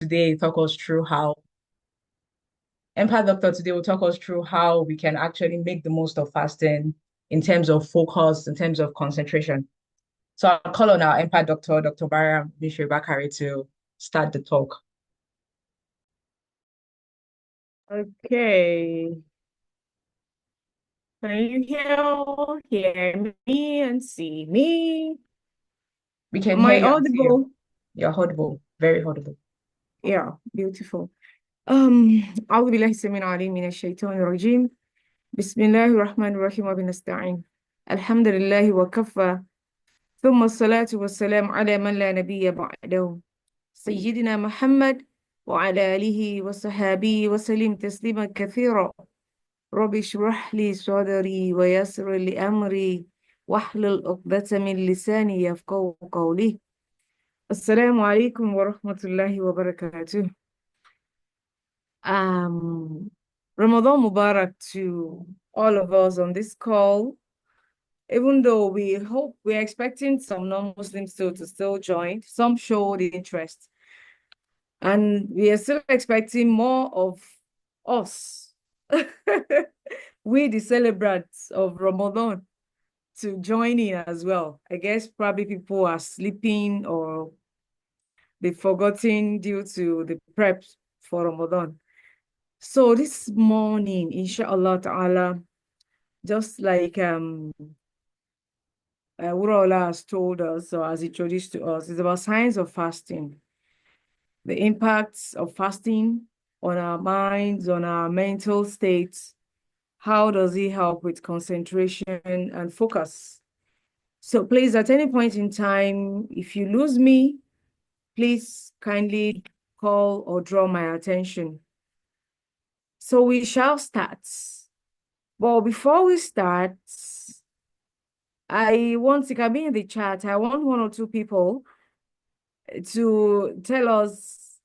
today talk us through how Empath Doctor today will talk us through how we can actually make the most of fasting in terms of focus, in terms of concentration. So I'll call on our Empath Doctor, Dr. Bara Bishri Bakari, to start the talk. Okay. Can you hear me and see me? We can Am hear I you and see you. audible? You're audible, very audible. Yeah, beautiful. أعوذ بالله السميع العليم من الشيطان الرجيم. بسم الله الرحمن الرحيم وبنستعين. الحمد لله وكفى. ثم الصلاة والسلام على من لا نبي بعده. سيدنا محمد وعلى آله وصحابه وسلم تسليما كثيرا. رب اشرح لي صدري ويسر لي أمري واحلل عقدة من لساني يفقهوا قولي. السلام عليكم ورحمة الله وبركاته. Um, Ramadan Mubarak to all of us on this call. Even though we're expecting some non-Muslims to still join, some showed interest. And we are still expecting more of us, we the celebrants of Ramadan, to join in as well. I guess probably people are sleeping or they've forgotten due to the prep for Ramadan. So this morning, inshallah ta'ala, just like Uraola has told us or has introduced to us, it's about signs of fasting, the impacts of fasting on our minds, on our mental states. How does it help with concentration and focus? So please, at any point in time, if you lose me, please kindly call or draw my attention. So we shall start. Well, before we start, it can be in the chat. I want one or two people to tell us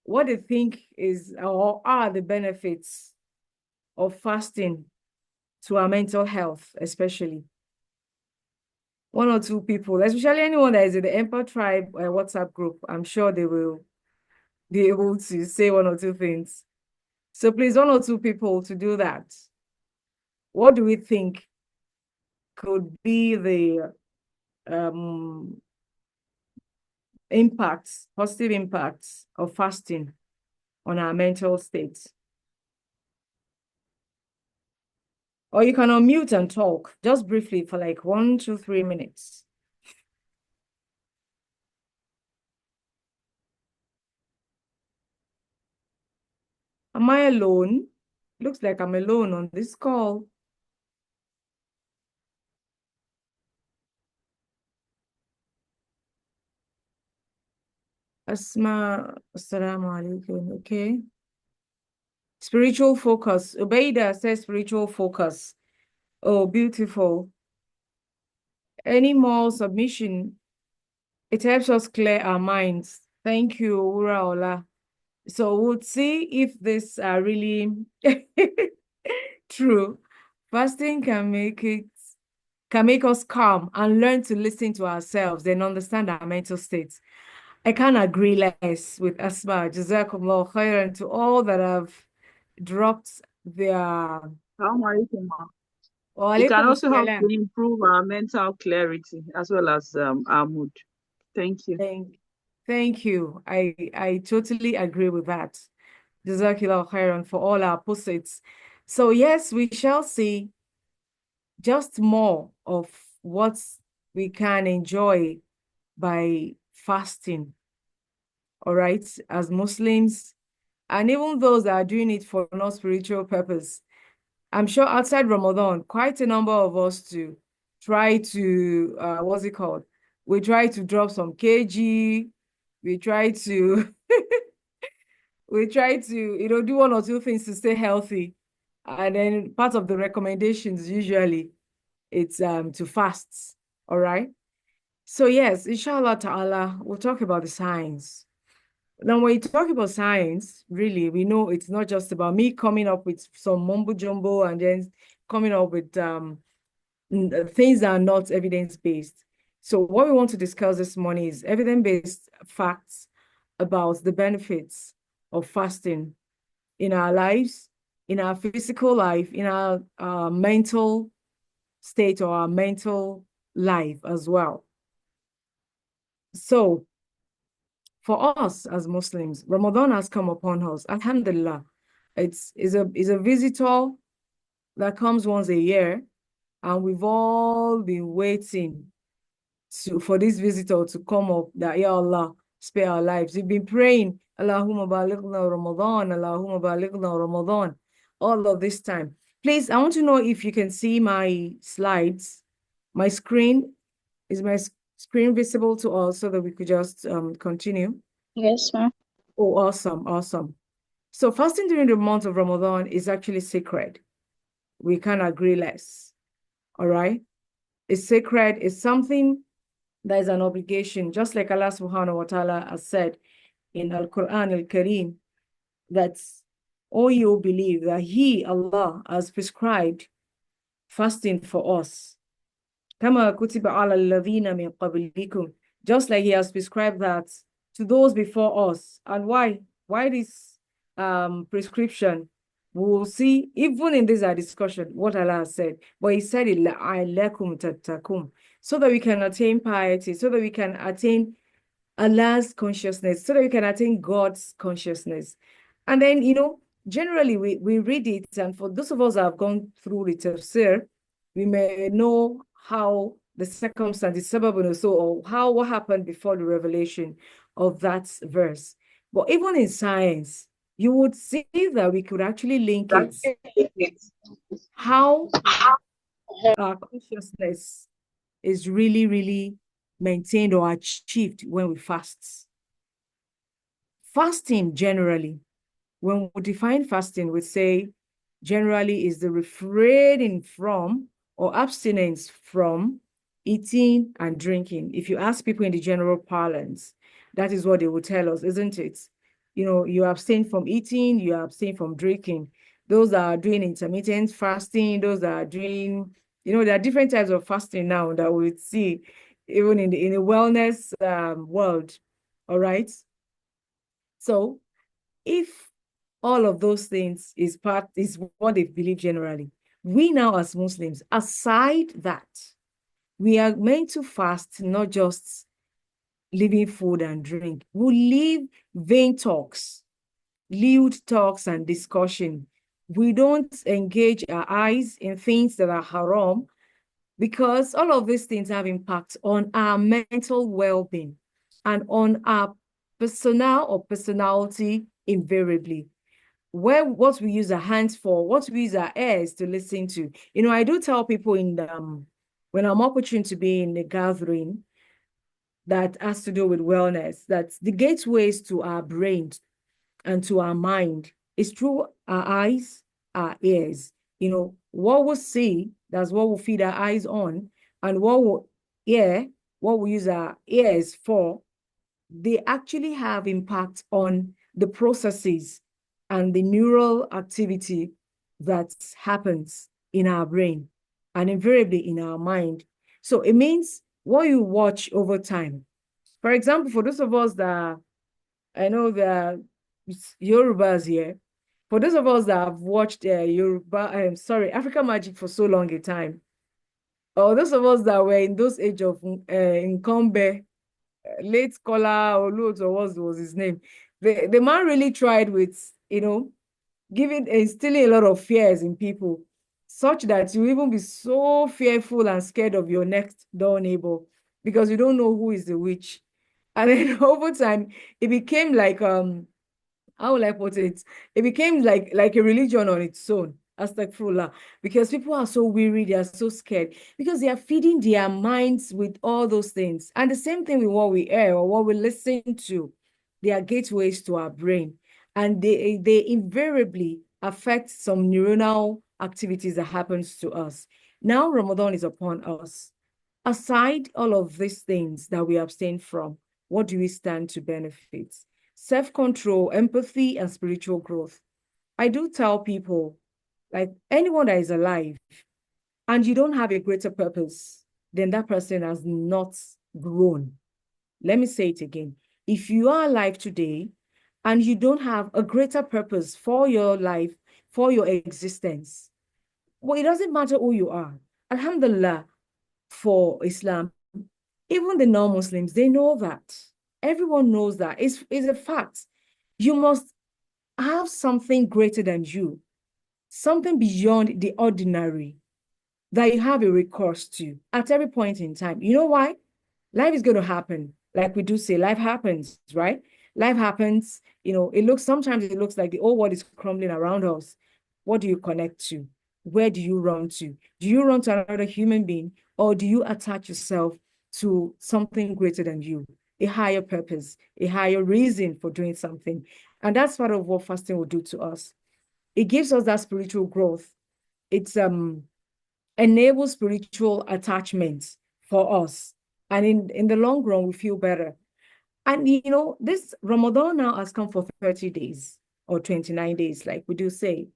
what they think is or are the benefits of fasting to our mental health, especially. One or two people, especially anyone that is in the Emperor Tribe WhatsApp group. I'm sure they will be able to say one or two things. So please, one or two people to do that. What do we think could be the impacts, positive impacts of fasting on our mental states? Or you can unmute and talk just briefly for like 1, 2, 3 minutes. Am I alone? Looks like I'm alone on this call. Asma, assalamu alaikum. Okay. Spiritual focus. Ubaida says spiritual focus. Oh, beautiful. Any more submission? It helps us clear our minds. Thank you, Uraola. So we'll see if this are really true. Fasting can make us calm and learn to listen to ourselves and understand our mental states. I can't agree less with Asma. Jazakumullah khairan to all that have dropped their. Wa It can alaikum also help to assalam. improve our mental clarity as well as our mood. Thank you. Thank you. I totally agree with that. Jazakallah khairan for all our posits. So yes, we shall see just more of what we can enjoy by fasting. All right, as Muslims, and even those that are doing it for no spiritual purpose. I'm sure outside Ramadan, quite a number of us to try to, what's it called? We try to drop some kg. We try to, do one or two things to stay healthy. And then part of the recommendations usually it's to fast. All right. So yes, inshallah ta'ala, we'll talk about the science. Now, when you talk about science, really, we know it's not just about me coming up with some mumbo jumbo and then coming up with things that are not evidence-based. So what we want to discuss this morning is evidence-based facts about the benefits of fasting in our lives, in our physical life, in our mental state or our mental life as well. So for us as Muslims, Ramadan has come upon us. Alhamdulillah. It's a visitor that comes once a year, and we've all been waiting for this visitor to come up, that Ya Allah, spare our lives. We've been praying, Allahumma balighna Ramadan, Allahumma balighna Ramadan, all of this time. Please, I want to know if you can see my slides. My screen, is my screen visible to all so that we could just continue? Yes, ma'am. Oh, awesome, awesome. So fasting during the month of Ramadan is actually sacred. We can't agree less. All right? It's sacred. It's something that is an obligation, just like Allah subhanahu wa ta'ala has said in Al-Quran Al-Kareem, that all you believe that He, Allah, has prescribed fasting for us. كَمَا كُتِبَ عَلَى الَّذِينَ مِنْ قَبْلِكُمْ, just like He has prescribed that to those before us. And why? Why this prescription? We will see, even in this discussion, what Allah has said. But He said it, لَعَلَّكُمْ تَتَّقُونَ, so that we can attain piety, so that we can attain Allah's consciousness, so that we can attain God's consciousness. And then, generally we read it, and for those of us that have gone through the tafsir, we may know how the circumstances, or what happened before the revelation of that verse. But even in science, you would see that we could actually link it, how our consciousness is really, really maintained or achieved when we fast. Fasting generally, when we define fasting, we say generally is the refraining from or abstinence from eating and drinking. If you ask people in the general parlance, that is what they will tell us, isn't it? You abstain from eating, you abstain from drinking. Those that are doing intermittent fasting, those that are doing, there are different types of fasting now that we see even in the wellness world. All right. So if all of those things is what they believe generally, we now as Muslims, aside that, we are meant to fast, not just leaving food and drink. We leave vain talks, lewd talks and discussion. We don't engage our eyes in things that are haram, because all of these things have impact on our mental well-being and on our personnel or personality invariably. What we use our hands for, what we use our ears to listen to. I do tell people when I'm opportune to be in a gathering that has to do with wellness, that the gateways to our brain and to our mind is through our eyes, our ears. What we see, that's what we feed our eyes on, and what we hear, what we use our ears for, they actually have impact on the processes and the neural activity that happens in our brain and invariably in our mind. So it means what you watch over time. For example, for those of us that, I know that Yorubas here, for those of us that have watched African Magic for so long a time, or those of us that were in those age of Nkombe, late scholar or Lutz, or what was his name, the man really tried with, instilling a lot of fears in people, such that you even be so fearful and scared of your next door neighbor because you don't know who is the witch. And then over time, it became like how will I put it? It became like a religion on its own, astaghfirullah, because people are so weary, they are so scared, because they are feeding their minds with all those things. And the same thing with what we hear or what we listen to, they are gateways to our brain. And they invariably affect some neuronal activities that happens to us. Now Ramadan is upon us. Aside all of these things that we abstain from, what do we stand to benefit? Self-control, empathy, and spiritual growth. I do tell people, like anyone that is alive and you don't have a greater purpose, then that person has not grown. Let me say it again. if you are alive today and you don't have a greater purpose for your life, for your existence, well, it doesn't matter who you are. Alhamdulillah, for Islam, even the non-Muslims, they know that. Everyone knows that. It's a fact. You must have something greater than you, something beyond the ordinary that you have a recourse to at every point in time. You know why? Life is going to happen. Like we do say, life happens, right? Life happens, sometimes it looks like the whole world is crumbling around us. What do you connect to? Where do you run to? Do you run to another human being, or do you attach yourself to something greater than you, a higher purpose, a higher reason for doing something? And that's part of what fasting will do to us. It gives us that spiritual growth. It's enables spiritual attachment for us. And in the long run, we feel better. And this Ramadan now has come for 30 days or 29 days, like we do say.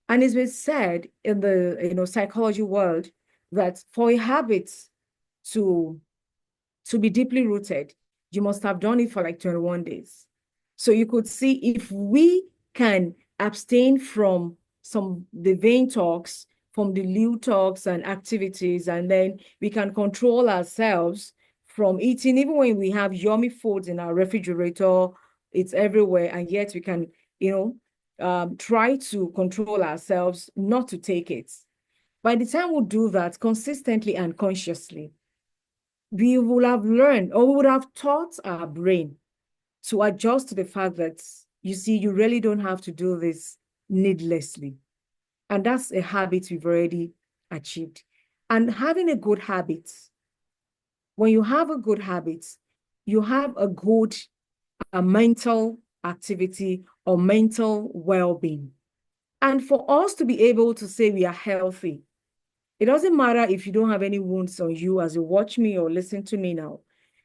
And it's been said in the psychology world that for a habit to be deeply rooted, you must have done it for like 21 days. So you could see if we can abstain from the vain talks, from the lewd talks and activities, and then we can control ourselves from eating, even when we have yummy foods in our refrigerator, it's everywhere, and yet we can, try to control ourselves not to take it. By the time we do that consistently and consciously, we will have learned, or we would have taught our brain to adjust to the fact that, you see, you really don't have to do this needlessly. And that's a habit we've already achieved. And having a good habit, when you have a good habit, you have a good mental activity or mental well-being. And for us to be able to say we are healthy, it doesn't matter if you don't have any wounds on you as you watch me or listen to me now.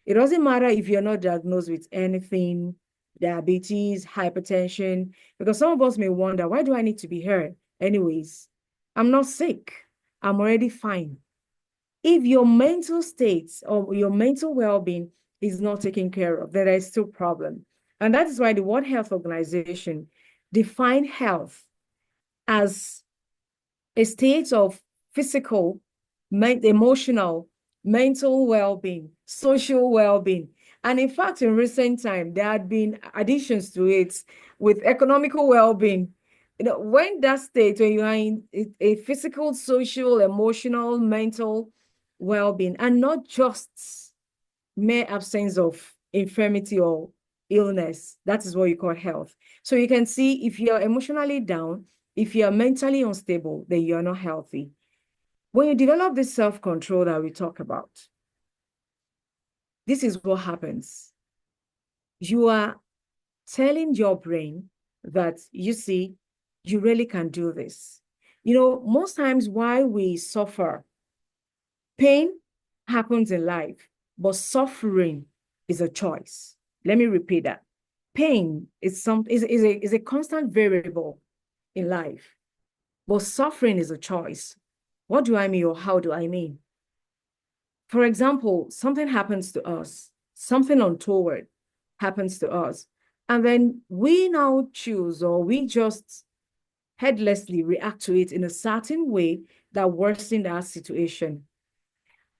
It doesn't matter if you're not diagnosed with anything, diabetes, hypertension, because some of us may wonder, why do I need to be here? Anyways, I'm not sick. I'm already fine. If your mental states or your mental well-being is not taken care of, then there is still problem. And that is why the World Health Organization define health as a state of physical, emotional, mental well-being, social well-being. And in fact, in recent time, there had been additions to it with economical well-being. When that state, when you are in a physical, social, emotional, mental well-being, and not just mere absence of infirmity or illness, that is what you call health. So you can see if you're emotionally down, if you're mentally unstable, then you're not healthy. When you develop this self-control that we talk about, this is what happens. You are telling your brain that, you see, you really can do this. Most times why we suffer, pain happens in life, but suffering is a choice. Let me repeat that. Pain is a constant variable in life, but suffering is a choice. What do I mean, or how do I mean? For example, something happens to us, something untoward happens to us, and then we now choose, or we just headlessly react to it in a certain way that worsens our situation.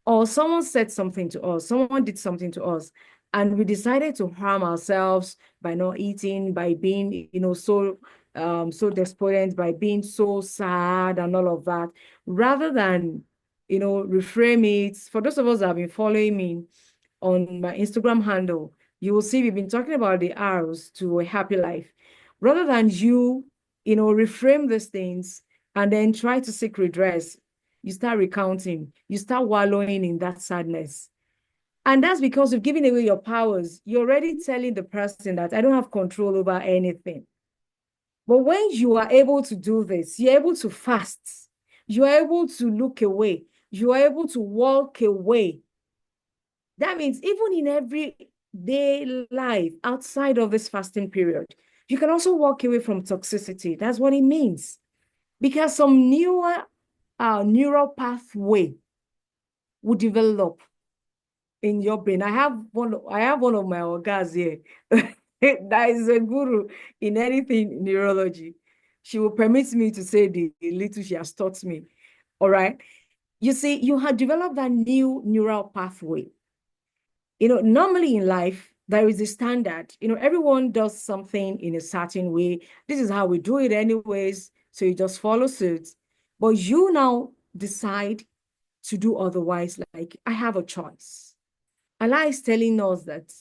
Or someone said something to us, someone did something to us, and we decided to harm ourselves by not eating, by being, so despondent, by being so sad and all of that, rather than, reframe it. For those of us that have been following me on my Instagram handle, you will see we've been talking about the R's to a happy life. Rather than reframe these things and then try to seek redress, you start recounting, you start wallowing in that sadness. And that's because you've given away your powers. You're already telling the person that I don't have control over anything. But when you are able to do this, you're able to fast, you're able to look away, you're able to walk away. That means even in everyday life outside of this fasting period, you can also walk away from toxicity. That's what it means. Because some newer neural pathway will develop in your brain. I have one of my organs here. That is a guru in anything neurology. She will permit me to say the little she has taught me. All right. You see, you have developed that new neural pathway. Normally in life, there is a standard. Everyone does something in a certain way. This is how we do it anyways. So you just follow suit. But you now decide to do otherwise. Like, I have a choice. Allah is telling us that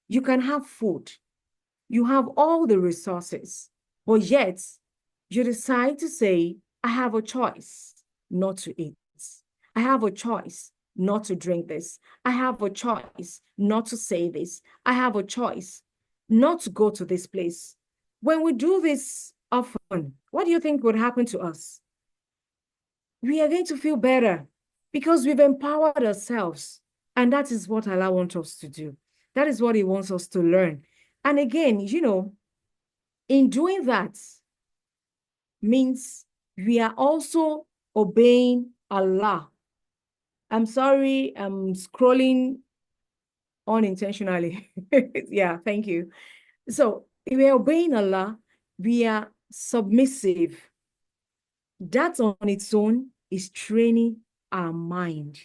you can have food. You have all the resources, but yet you decide to say, I have a choice not to eat. I have a choice not to drink this. I have a choice not to say this. I have a choice not to go to this place. When we do this often, what do you think would happen to us? We are going to feel better because we've empowered ourselves. And that is what Allah wants us to do. That is what He wants us to learn. And again, in doing that means we are also obeying Allah. I'm sorry, I'm scrolling unintentionally. Yeah, thank you. So if we are obeying Allah, we are submissive. That on its own is training our mind.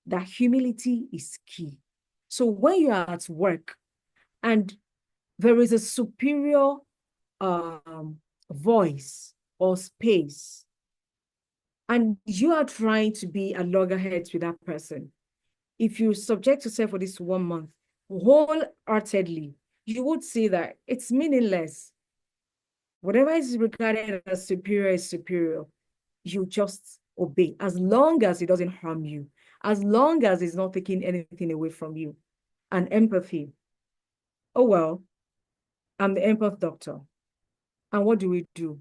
That humility is key. So when you are at work and there is a superior voice or space, and you are trying to be a loggerhead with that person, if you subject yourself for this 1 month wholeheartedly, you would see that it's meaningless. Whatever is regarded as superior is superior. You just obey as long as it doesn't harm you, as long as it's not taking anything away from you. And empathy. Oh, well, I'm the empath doctor. And what do we do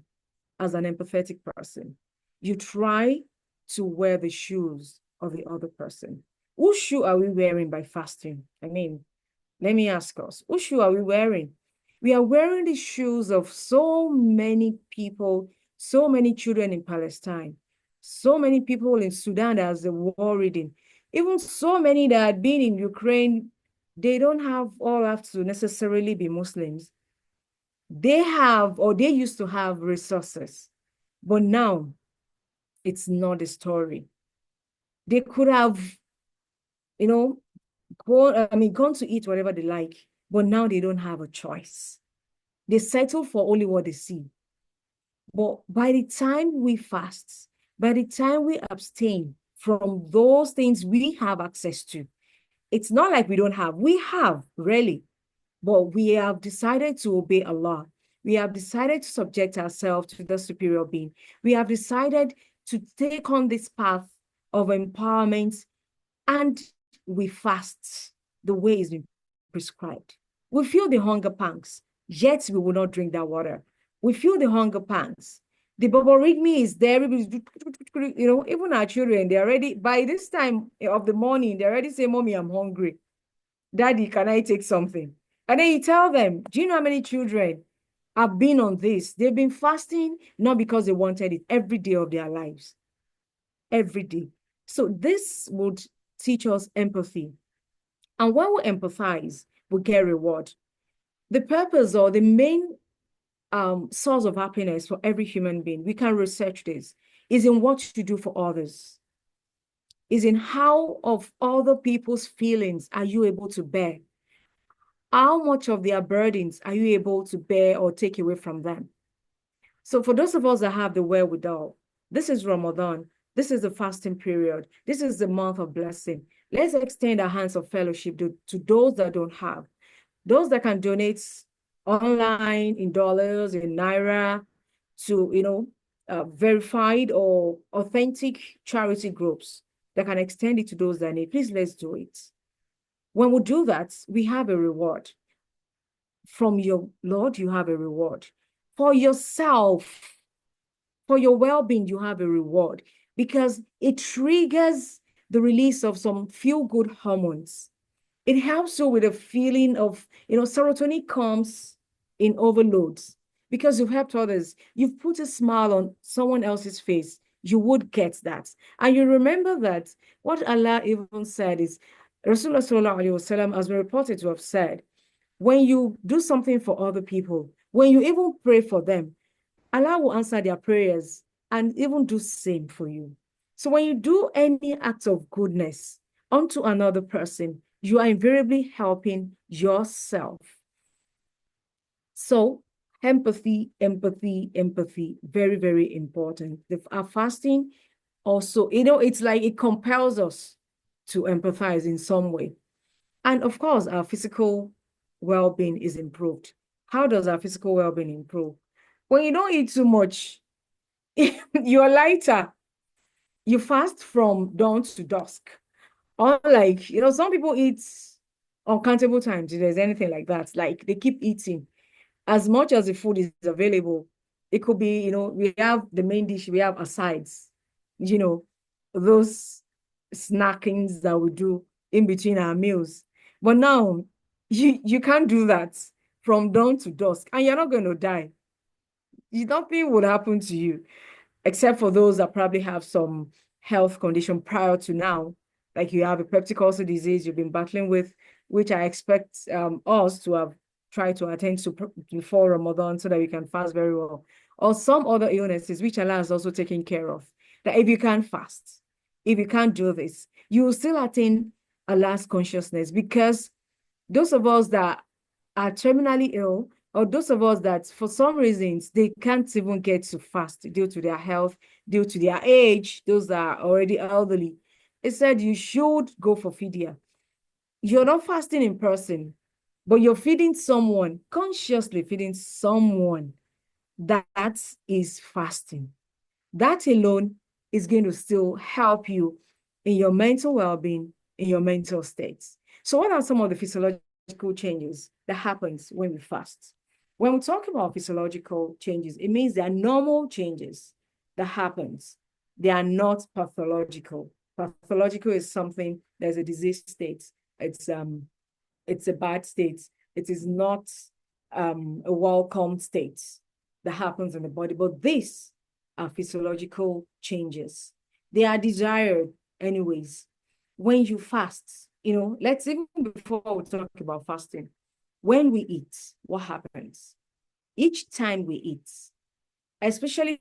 as an empathetic person? You try to wear the shoes of the other person. Whose shoe are we wearing by fasting? I mean, let me ask us, whose shoe are we wearing? We are wearing the shoes of so many people, so many children in Palestine, so many people in Sudan as the war reading, even so many that had been in Ukraine. They don't all have to necessarily be Muslims. They have, or they used to have resources, but now it's not the story. They could have, gone to eat whatever they like, but now they don't have a choice. They settle for only what they see. But by the time we fast, by the time we abstain from those things we have access to, it's not like we don't have. We have, really. But we have decided to obey Allah. We have decided to subject ourselves to the superior being. We have decided to take on this path of empowerment, and we fast the way it's been prescribed. We feel the hunger pangs, yet we will not drink that water. We feel the hunger pangs. The boborygmy is there. Even our children, they're already, by this time of the morning, they already say, Mommy, I'm hungry. Daddy, can I take something? And then you tell them, do you know how many children have been on this? They've been fasting, not because they wanted it, every day of their lives. Every day. So this would teach us empathy. And when we empathize, we get reward. The purpose or the main source of happiness for every human being, we can research this, is in what you do for others. Is in how of other people's feelings are you able to bear? How much of their burdens are you able to bear or take away from them? So for those of us that have the wherewithal, this is Ramadan. This is the fasting period. This is the month of blessing. Let's extend our hands of fellowship to those that don't have. Those that can donate online, in dollars, in naira, to, verified or authentic charity groups that can extend it to those that need. Please, let's do it. When we do that, we have a reward. From your Lord, you have a reward. For yourself, for your well-being, you have a reward, because it triggers the release of some feel-good hormones. It helps you with a feeling of, serotonin comes in overloads because you've helped others. You've put a smile on someone else's face. You would get that. And you remember that what Allah even said is, Rasulullah sallallahu alaihi wasallam has been reported to have said, when you do something for other people, when you even pray for them, Allah will answer their prayers and even do same for you. So when you do any act of goodness unto another person, you are invariably helping yourself. So empathy, empathy, empathy, very, very important. Our fasting also, it's like it compels us to empathize in some way. And of course, our physical well-being is improved. How does our physical well-being improve? When you don't eat too much, you're lighter. You fast from dawn to dusk. Unlike, some people eat uncountable times, if there's anything like that. Like they keep eating as much as the food is available. It could be, we have the main dish, we have asides, those snackings that we do in between our meals. But now you can't do that from dawn to dusk, and you're not going to die. Nothing would happen to you, except for those that probably have some health condition prior to now, like you have a peptic ulcer disease you've been battling with, which I expect us to have tried to attend to before Ramadan so that we can fast very well, or some other illnesses which Allah has also taken care of. That if you can't fast, if you can't do this, you will still attain Allah's consciousness, because those of us that are terminally ill, or those of us that for some reasons they can't even get to fast due to their health, due to their age, those that are already elderly, it said you should go for fidya. You're not fasting in person, but you're feeding someone, consciously feeding someone. That is fasting. That alone is going to still help you in your mental well-being, in your mental states. So what are some of the physiological changes that happens when we fast? When we talk about physiological changes, it means they are normal changes that happens. They are not pathological. Pathological is something, there's a disease state. It's a bad state. It is not a welcome state that happens in the body. But these are physiological changes. They are desired anyways. When you fast, let's even before we talk about fasting, when we eat, what happens? Each time we eat, especially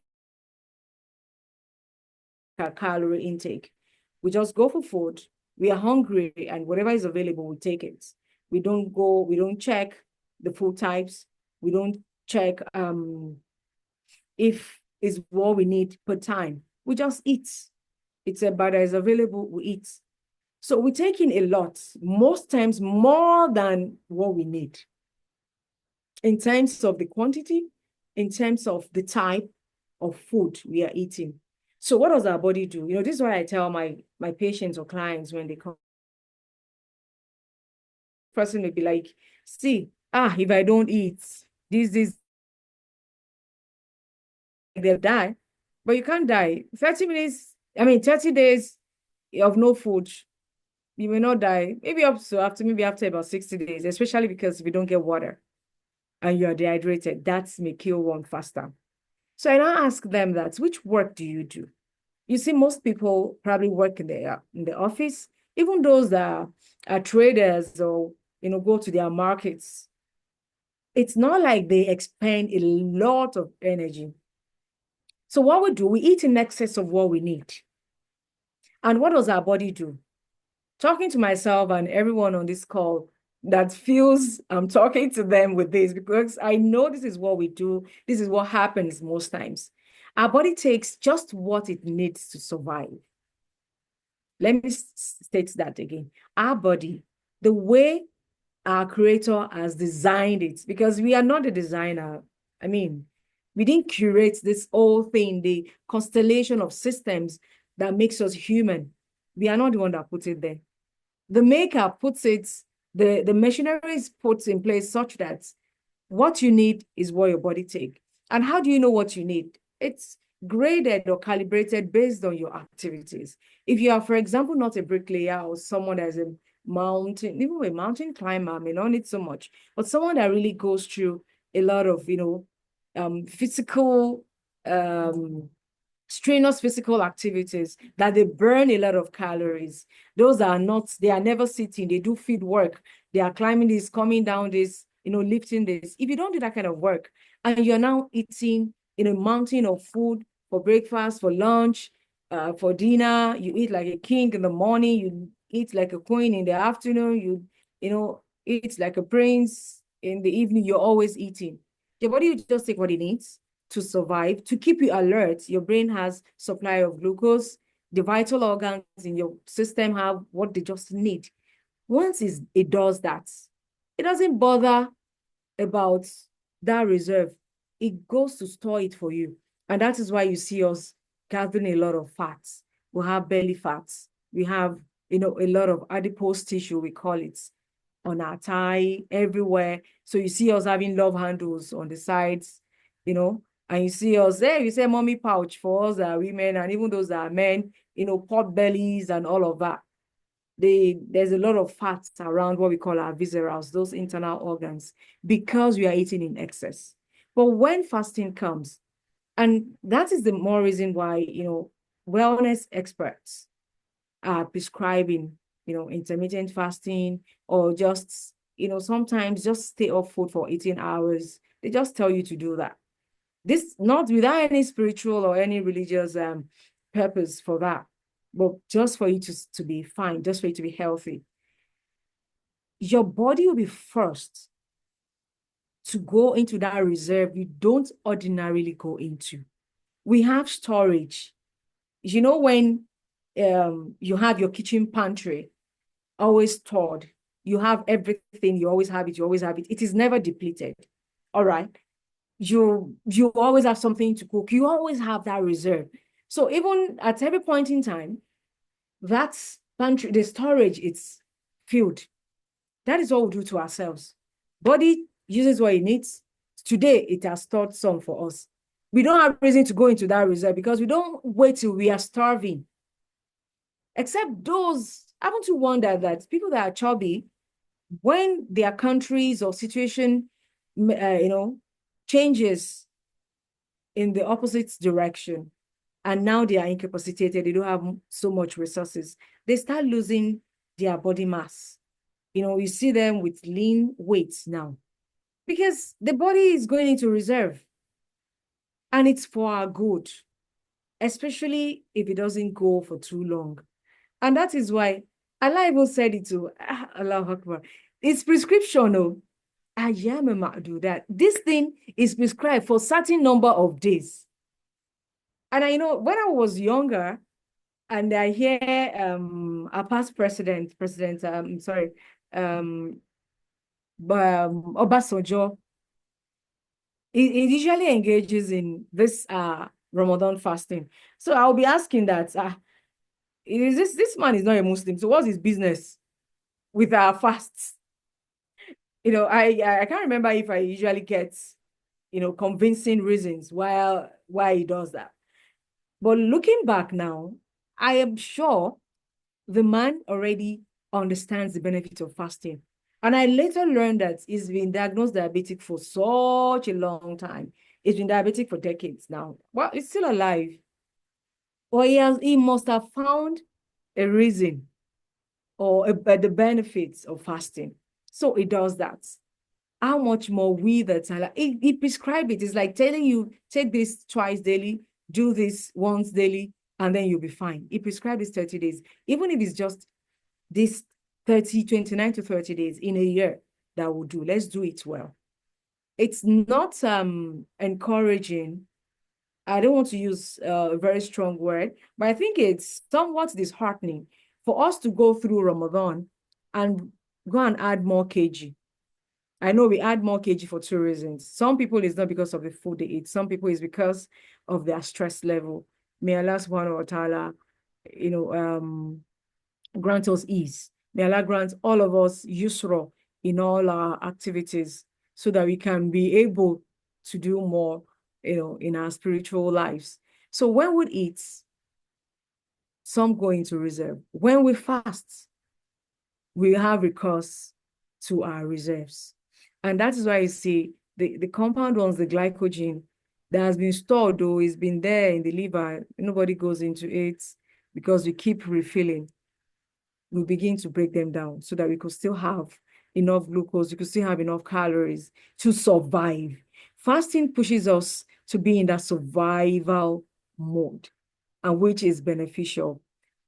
our calorie intake, we just go for food, we are hungry, and whatever is available, we take it. We don't check the food types, we don't check if it's what we need per time. We just eat. It's about that is available, we eat. So we're taking a lot, most times more than what we need, in terms of the quantity, in terms of the type of food we are eating. So what does our body do? This is what I tell my patients or clients when they come. Person may be like, see, if I don't eat, this, they'll die. But you can't die. 30 days of no food, you may not die. Maybe after about 60 days, especially because if you don't get water and you are dehydrated, that may kill one faster. So I now ask them that, which work do you do? You see, most people probably work in the office, even those that are traders or, go to their markets. It's not like they expend a lot of energy. So what we do, we eat in excess of what we need. And what does our body do? Talking to myself and everyone on this call that feels I'm talking to them with this, because I know this is what we do. This is what happens most times. Our body takes just what it needs to survive. Let me state that again. Our body, the way our creator has designed it, because we are not the designer. We didn't curate this whole thing, the constellation of systems that makes us human. We are not the one that put it there. The maker puts it, the machinery is put in place such that what you need is what your body takes. And how do you know what you need? It's graded or calibrated based on your activities. If you are, for example, not a bricklayer or someone that's a mountain, even a mountain climber may not need so much, but someone that really goes through a lot of, physical strenuous physical activities that they burn a lot of calories. Those are not, they are never sitting, they do field work. They are climbing this, coming down this, lifting this. If you don't do that kind of work and you're now eating in a mountain of food for breakfast, for lunch, for dinner, you eat like a king in the morning, you eat like a queen in the afternoon, you eat like a prince in the evening, you're always eating. Your body will just take what it needs to survive, to keep you alert. Your brain has supply of glucose. The vital organs in your system have what they just need. Once it does that, it doesn't bother about that reserve. It goes to store it for you. And that is why you see us gathering a lot of fats. We have belly fats. We have, a lot of adipose tissue, we call it, on our thigh, everywhere. So you see us having love handles on the sides, and you see us there, you say mommy pouch for us that are women, and even those that are men, pot bellies and all of that. There's a lot of fats around what we call our viscerals, those internal organs, because we are eating in excess. But when fasting comes, and that is the more reason why, wellness experts are prescribing, intermittent fasting, or just, sometimes just stay off food for 18 hours. They just tell you to do that. This not without any spiritual or any religious purpose for that, but just for you to be fine, just for you to be healthy. Your body will be first to go into that reserve you don't ordinarily go into. We have storage. When you have your kitchen pantry always stored, you have everything, you always have it, it is never depleted. All right. You always have something to cook. You always have that reserve. So even at every point in time, that's pantry, the storage, it's filled. That is what we do to ourselves. Body uses what it needs. Today, it has stored some for us. We don't have reason to go into that reserve because we don't wait till we are starving. Except those, haven't you wondered that people that are chubby, when their countries or situation, changes in the opposite direction, and now they are incapacitated, they don't have so much resources, they start losing their body mass. You see them with lean weights now because the body is going into reserve, and it's for our good, especially if it doesn't go for too long. And that is why Allah even said it to Allah Akbar. It's prescription, no. Do that. This thing is prescribed for certain number of days. And when I was younger, and I hear our past Obasanjo, he usually engages in this Ramadan fasting. So I'll be asking that, is this man is not a Muslim, so what's his business with our fasts? I can't remember if I usually get, convincing reasons why he does that. But looking back now, I am sure the man already understands the benefit of fasting. And I later learned that he's been diagnosed diabetic for such a long time. He's been diabetic for decades now. Well, he's still alive. Or he must have found a reason or the benefits of fasting. So he does that. How much more we that are like, he prescribed it. It's like telling you, take this twice daily, do this once daily, and then you'll be fine. He prescribed this 30 days. Even if it's just this 29 to 30 days in a year, that will do. Let's do it well. It's not encouraging. I don't want to use a very strong word, but I think it's somewhat disheartening for us to go through Ramadan and go and add more kg. I know we add more kg for two reasons. Some people it's not because of the food they eat. Some people it's because of their stress level. May Allah subhanahu wa ta'ala, grant us ease. May Allah grant all of us yusra in all our activities so that we can be able to do more, in our spiritual lives. So when we eat, some go into reserve. When we fast, we have recourse to our reserves. And that is why you see the compound ones, the glycogen, that has been stored, though, it's been there in the liver. Nobody goes into it because we keep refilling. We begin to break them down so that we could still have enough glucose, we could still have enough calories to survive. Fasting pushes us to be in that survival mode, and which is beneficial.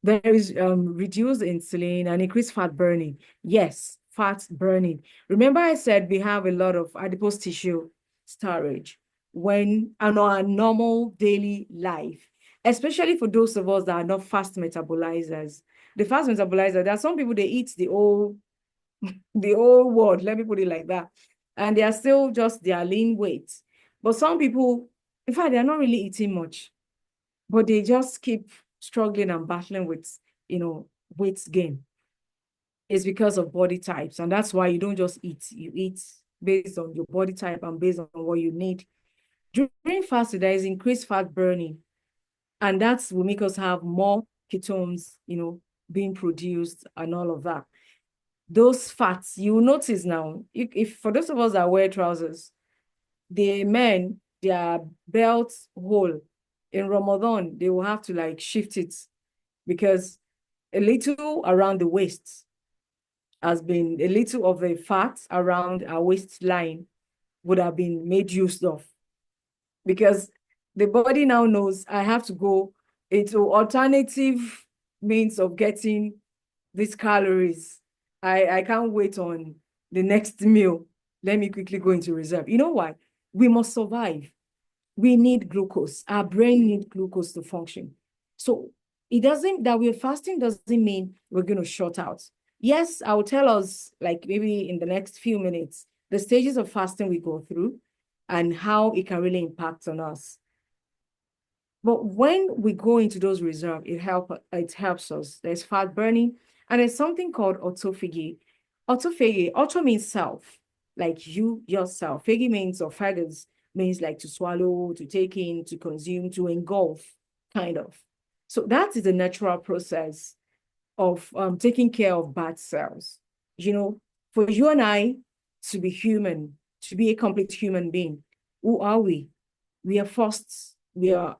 There is reduced insulin and increased fat burning. Yes, fat burning. Remember I said we have a lot of adipose tissue storage when on our normal daily life, especially for those of us that are not fast metabolizers. The fast metabolizer, there are some people, they eat the whole world, let me put it like that, and they are still just their lean weight. But some people, in fact, they're not really eating much, but they just keep struggling and battling with, weight gain. It's because of body types. And that's why you don't just eat, you eat based on your body type and based on what you need. During fasting, there is increased fat burning, and that will make us have more ketones, being produced and all of that. Those fats, you will notice now, if for those of us that wear trousers, the men, their belt hole in Ramadan, they will have to like shift it because a little around the waist has been, a little of the fat around our waistline would have been made use of, because the body now knows I have to go into alternative means of getting these calories. I can't wait on the next meal. Let me quickly go into reserve. You know why? We must survive. We need glucose. Our brain needs glucose to function. So it doesn't, that we're fasting doesn't mean we're going to short out. Yes, I will tell us, like maybe in the next few minutes, the stages of fasting we go through and how it can really impact on us. But when we go into those reserves, it helps us. There's fat burning, and there's something called autophagy. Autophagy, auto means self, like you, yourself. Phagy means, or phagus means like to swallow, to take in, to consume, to engulf, kind of. So that is the natural process of taking care of bad cells. For you and I to be human, to be a complete human being, who are we? We are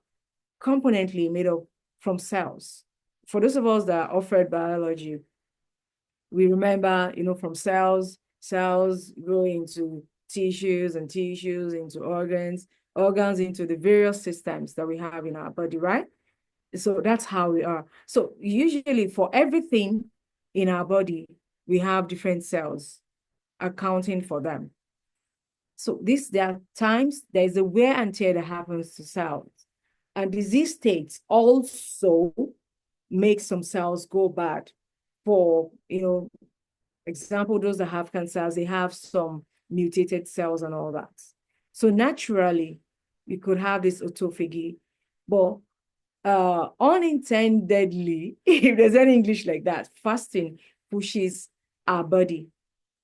componentally made up from cells. For those of us that are offered biology, we remember, from cells grow into tissues, and tissues into organs into the various systems that we have in our body, right? So that's how we are. So usually for everything in our body, we have different cells accounting for them. So there are times there's a wear and tear that happens to cells. And disease states also make some cells go bad. For, example, those that have cancers, they have some mutated cells and all that. So naturally, we could have this autophagy, but unintendedly, if there's any English like that, fasting pushes our body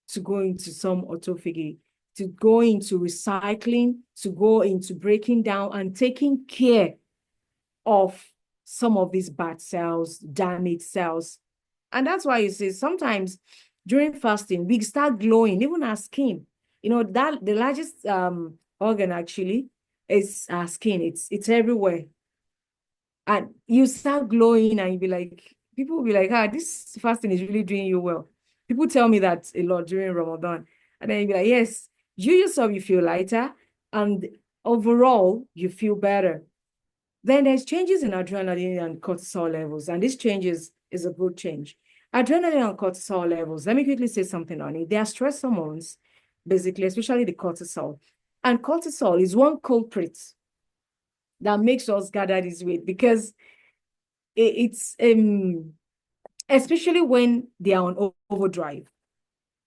to go into some autophagy, to go into recycling, to go into breaking down and taking care of some of these bad cells, damaged cells. And that's why you see sometimes during fasting, we start glowing, even our skin. That the largest organ actually is our skin. It's everywhere. And you start glowing and people will be like, this fasting is really doing you well. People tell me that a lot during Ramadan. And then you'll be like, yes, you yourself, you feel lighter, and overall, you feel better. Then there's changes in adrenaline and cortisol levels, and this changes is a good change. Adrenaline and cortisol levels, let me quickly say something on it. They are stress hormones, basically, especially the cortisol. And cortisol is one culprit that makes us gather this weight, because it's especially when they are on overdrive.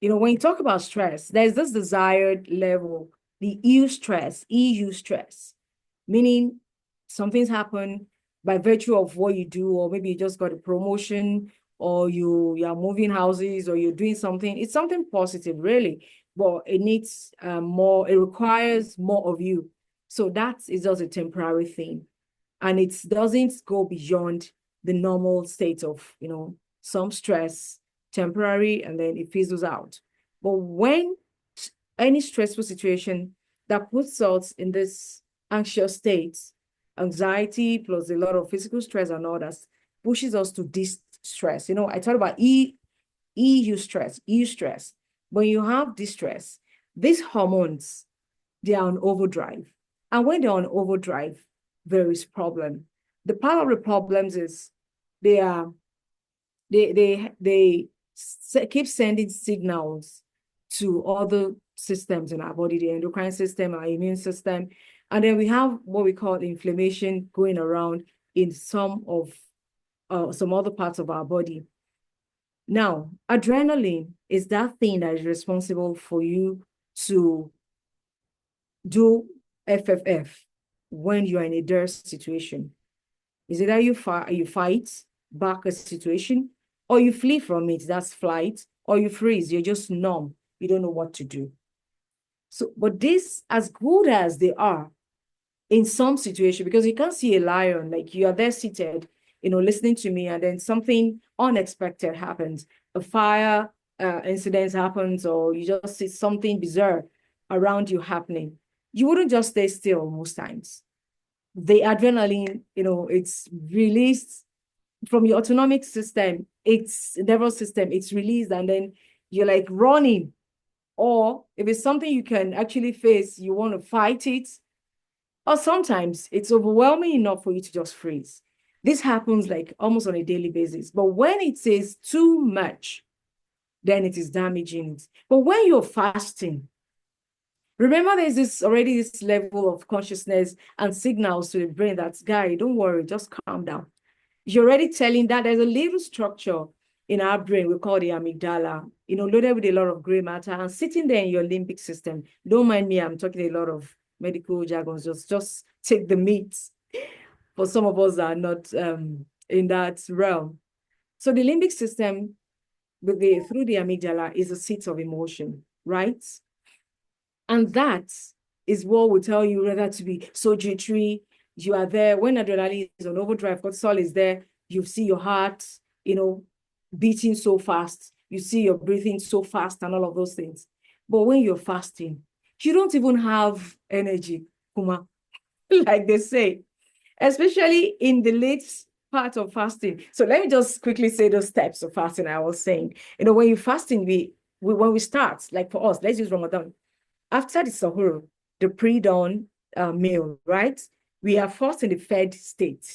When you talk about stress, there's this desired level, the EU stress, meaning something's happened by virtue of what you do, or maybe you just got a promotion, or you are moving houses, or you're doing something. It's something positive, really, but it needs more, it requires more of you. So that is just a temporary thing. And it doesn't go beyond the normal state of, some stress, temporary, and then it fizzles out. But when any stressful situation that puts us in this anxious state, anxiety plus a lot of physical stress and all that pushes us to distress. You know, I talked about EU stress. When you have distress, these hormones, they are on overdrive. And when they're on overdrive, there is problem. The part of the problems is they are they keep sending signals to other systems in our body, the endocrine system, our immune system. And then we have what we call inflammation going around in some other parts of our body. Now, adrenaline is that thing that is responsible for you to do FFF when you are in a dire situation. Is it that you fight back a situation, or you flee from it, that's flight, or you freeze, you're just numb, you don't know what to do. So, but this, as good as they are in some situation, because you can't see a lion, like you are there seated, listening to me, and then something unexpected happens, a fire incident happens, or you just see something bizarre around you happening. You wouldn't just stay still most times. The adrenaline, it's released from your autonomic system, it's nervous system, it's released, and then you're like running. Or if it's something you can actually face, you want to fight it. Or sometimes it's overwhelming enough for you to just freeze. This happens like almost on a daily basis. But when it says too much, then it is damaging. But when you're fasting, remember there's this level of consciousness and signals to the brain that's, guy, don't worry, just calm down. You're already telling that there's a little structure in our brain, we call the amygdala, loaded with a lot of gray matter and sitting there in your limbic system. Don't mind me, I'm talking a lot of medical jargon, just take the meat. For some of us that are not in that realm. So the limbic system through the amygdala is a seat of emotion, right? And that is what will tell you whether to be so jittery. You are there when adrenaline is on overdrive, cortisol is there, you see your heart, beating so fast, you see your breathing so fast and all of those things. But when you're fasting, you don't even have energy, Kuma, like they say, especially in the late part of fasting. So let me just quickly say those steps of fasting I was saying. When you're fasting, when we start, like for us, let's use Ramadan. After the sahur, the pre-dawn meal, right? We are first in the fed state.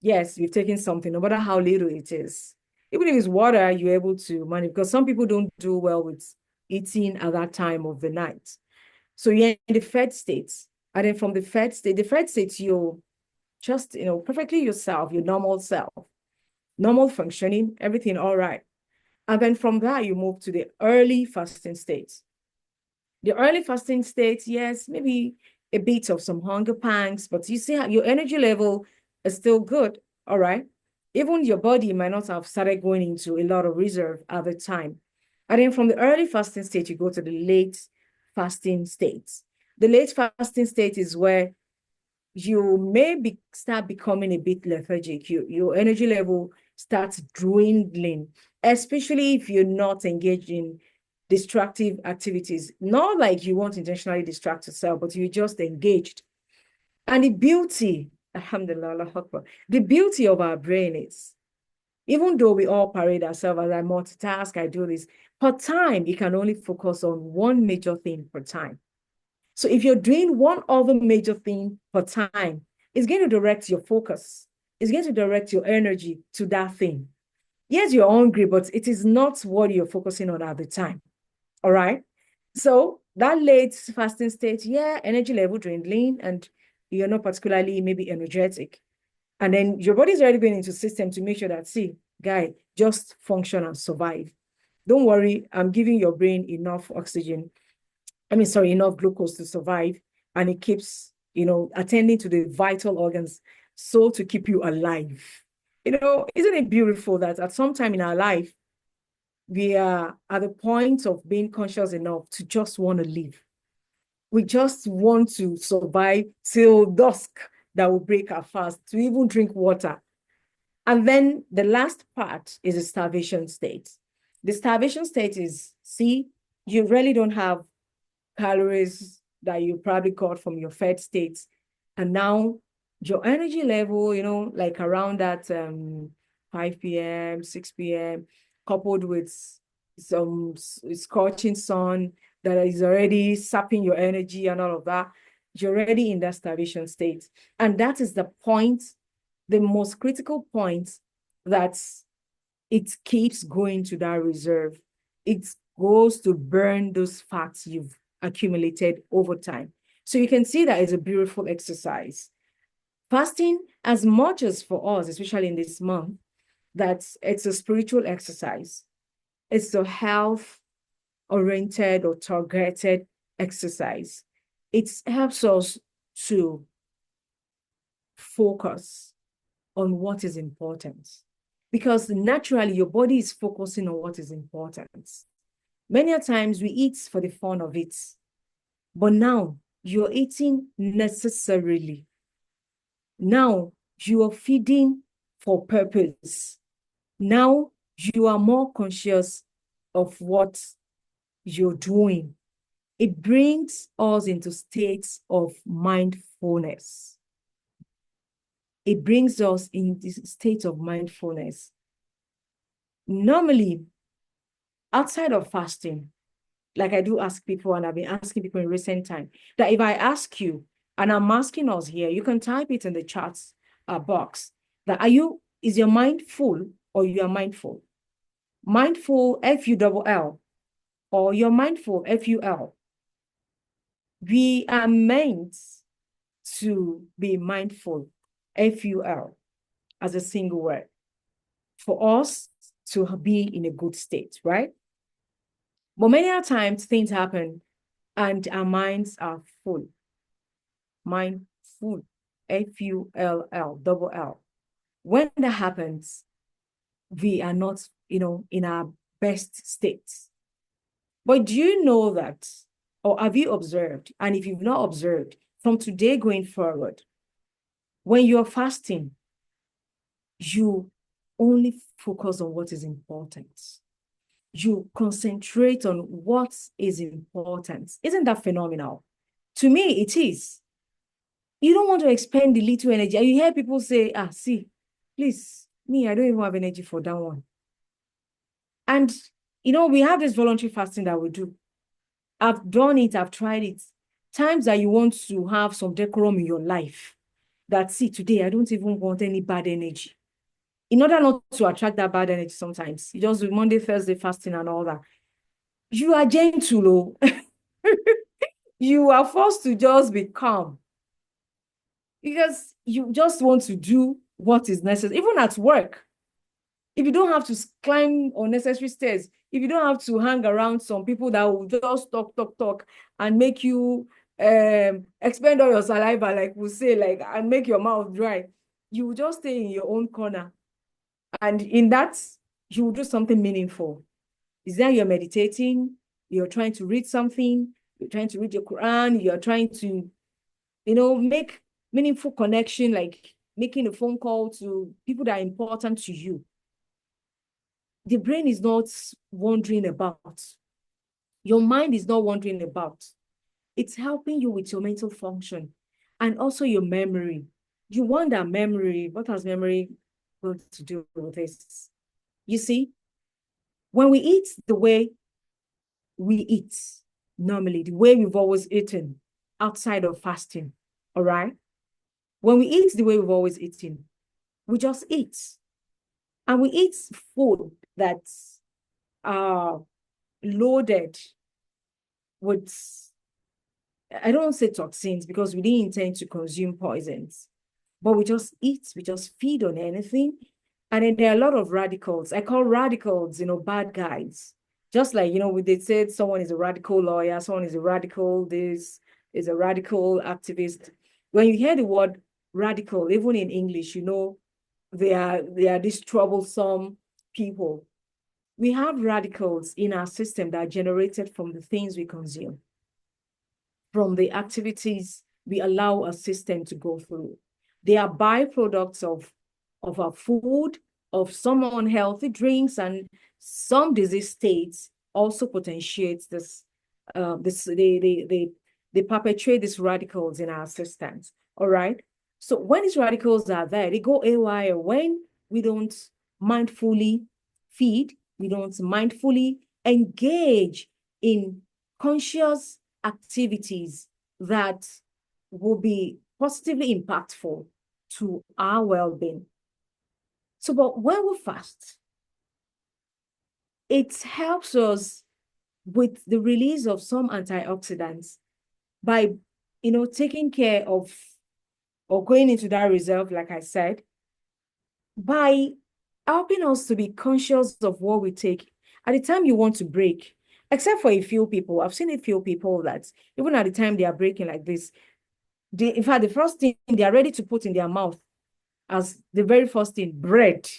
Yes, we've taken something, no matter how little it is. Even if it's water, you're able to manage, because some people don't do well with eating at that time of the night. So you're in the fed state. And then from the fed state, you're just, perfectly yourself, your normal self, normal functioning, everything all right. And then from that, you move to the early fasting state. The early fasting state, yes, maybe a bit of some hunger pangs, but you see how your energy level is still good, all right? Even your body might not have started going into a lot of reserve at the time. And then from the early fasting state, you go to the late fasting state. The late fasting state is where you may start becoming a bit lethargic. Your energy level starts dwindling, especially if you're not engaged in distractive activities. Not like you want to intentionally distract yourself, but you're just engaged. And the beauty, Alhamdulillah, the beauty of our brain is, even though we all parade ourselves as I multitask, I do this, per time, you can only focus on one major thing per time. So if you're doing one other major thing per time, it's going to direct your focus. It's going to direct your energy to that thing. Yes, you're hungry, but it is not what you're focusing on at the time. All right. So that late fasting state, yeah, energy level dwindling, and you're not particularly maybe energetic. And then your body's already been into system to make sure that, see, guy, just function and survive. Don't worry, I'm giving your brain enough oxygen. Enough glucose to survive. And it keeps, attending to the vital organs, so to keep you alive. Isn't it beautiful that at some time in our life, we are at the point of being conscious enough to just want to live. We just want to survive till dusk that will break our fast, to even drink water. And then the last part is a starvation state. The starvation state is, see, you really don't have calories that you probably got from your fed states. And now your energy level, like around that 5 p.m., 6 p.m., coupled with some scorching sun that is already sapping your energy and all of that, you're already in that starvation state. And that is the point, the most critical point, that it keeps going to that reserve. It goes to burn those fats you've accumulated over time. So you can see that it's a beautiful exercise. Fasting, as much as for us, especially in this month, that it's a spiritual exercise. It's a health-oriented or targeted exercise. It helps us to focus on what is important, because naturally your body is focusing on what is important. Many times we eat for the fun of it, but now you're eating necessarily. Now you are feeding for purpose. Now you are more conscious of what you're doing. It brings us into states of mindfulness. It brings us in this state of mindfulness. Normally, outside of fasting, like I do ask people, and I've been asking people in recent time, that if I ask you, and I'm asking us here, you can type it in the chats box, that is your mind full or you are mindful? Mindful, F-U-L-L, or you're mindful, F-U-L. We are meant to be mindful, F-U-L, as a single word, for us to be in a good state, right? But many times things happen and our minds are full. Mindful, F-U-L-L, double L. When that happens, we are not, in our best states. But do you know that, or have you observed? And if you've not observed, from today going forward, when you're fasting, you only focus on what is important. You concentrate on what is important. Isn't that phenomenal? To me, it is. You don't want to expend the little energy. And you hear people say, see, please, me, I don't even have energy for that one. And, we have this voluntary fasting that we do. I've done it. I've tried it. Times that you want to have some decorum in your life. That, see, today, I don't even want any bad energy. In order not to attract that bad energy sometimes, you just do Monday, Thursday fasting and all that. You are gentle, you are forced to just be calm, because you just want to do what is necessary. Even at work, if you don't have to climb unnecessary stairs, if you don't have to hang around some people that will just talk and make you expend all your saliva, like we say, and make your mouth dry, you will just stay in your own corner. And in that, you will do something meaningful. Is that you're meditating, you're trying to read something, you're trying to read your Quran, you're trying to, make meaningful connection, like making a phone call to people that are important to you. The brain is not wandering about. Your mind is not wandering about. It's helping you with your mental function and also your memory. You wonder, memory, what has memory got to do with this? You see, when we eat the way we eat normally, the way we've always eaten outside of fasting, all right? When we eat the way we've always eaten, we just eat. And we eat food that's loaded with, I don't say toxins because we didn't intend to consume poisons, but we just eat, we just feed on anything. And then there are a lot of radicals. I call radicals, bad guys. Just like, they said someone is a radical lawyer, someone is a radical, this is a radical activist. When you hear the word radical, even in English, they are these troublesome people. We have radicals in our system that are generated from the things we consume, from the activities we allow our system to go through. They are byproducts of our food, of some unhealthy drinks, and some disease states also potentiates this. they perpetuate these radicals in our systems. All right. So when these radicals are there, they go haywire when we don't mindfully feed, we don't mindfully engage in conscious activities that will be positively impactful to our well-being. So, but when we fast, it helps us with the release of some antioxidants by, taking care of or going into that reserve, like I said, by helping us to be conscious of what we take at the time you want to break. Except for a few people, I've seen a few people that even at the time they are breaking like this, in fact, the first thing they are ready to put in their mouth as the very first thing, bread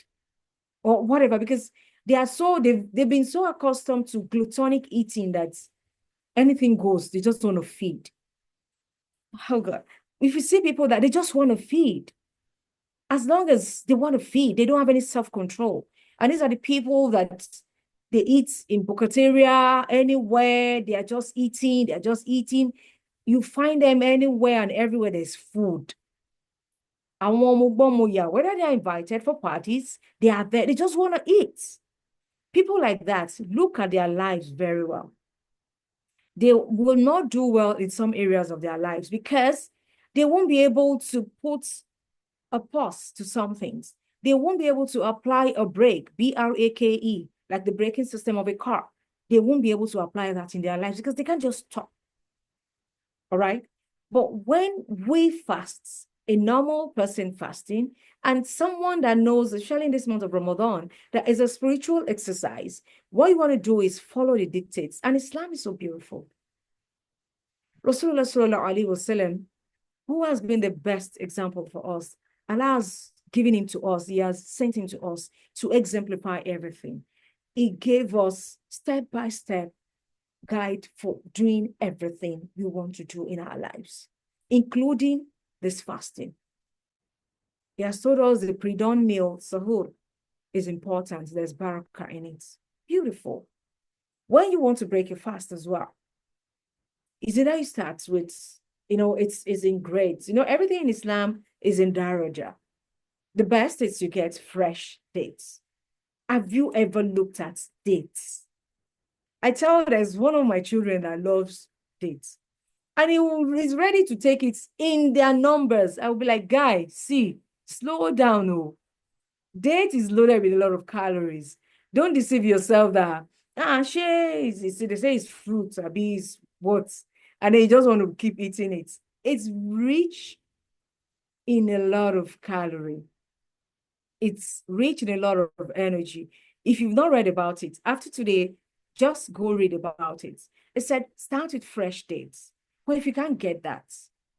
or whatever, because they've been so accustomed to glutonic eating that anything goes. They just want to feed. Oh God. If you see people that they just want to feed, as long as they want to feed, they don't have any self-control. And these are the people that they eat in Bukateria, anywhere, they are just eating. You find them anywhere and everywhere there's food. Whether they are invited for parties, they are there, they just want to eat. People like that, look at their lives very well. They will not do well in some areas of their lives because they won't be able to put a pause to some things. They won't be able to apply a brake, B-R-A-K-E, like the braking system of a car. They won't be able to apply that in their lives because they can't just stop. All right. But when we fast, a normal person fasting, and someone that knows, especially in this month of Ramadan, that is a spiritual exercise, what you want to do is follow the dictates. And Islam is so beautiful. Rasulullah Sallallahu Alaihi Wasallam, who has been the best example for us, Allah has given him to us. He has sent him to us to exemplify everything. He gave us step-by-step guide for doing everything we want to do in our lives, including this fasting. He has told us the pre-dawn meal, sahur, is important. There's barakah in it. Beautiful. When you want to break a fast as well, is it that you start with, it's in grades. Everything in Islam is in daraja. The best is you get fresh dates. Have you ever looked at dates? I tell there's one of my children that loves dates. And he's ready to take it in their numbers. I'll be like, guy, see, slow down. Oh. Date is loaded with a lot of calories. Don't deceive yourself that, they say it's fruit, it's what? And then you just want to keep eating it. It's rich in a lot of calorie. It's rich in a lot of energy. If you've not read about it, after today, just go read about it. It said, start with fresh dates. Well, if you can't get that,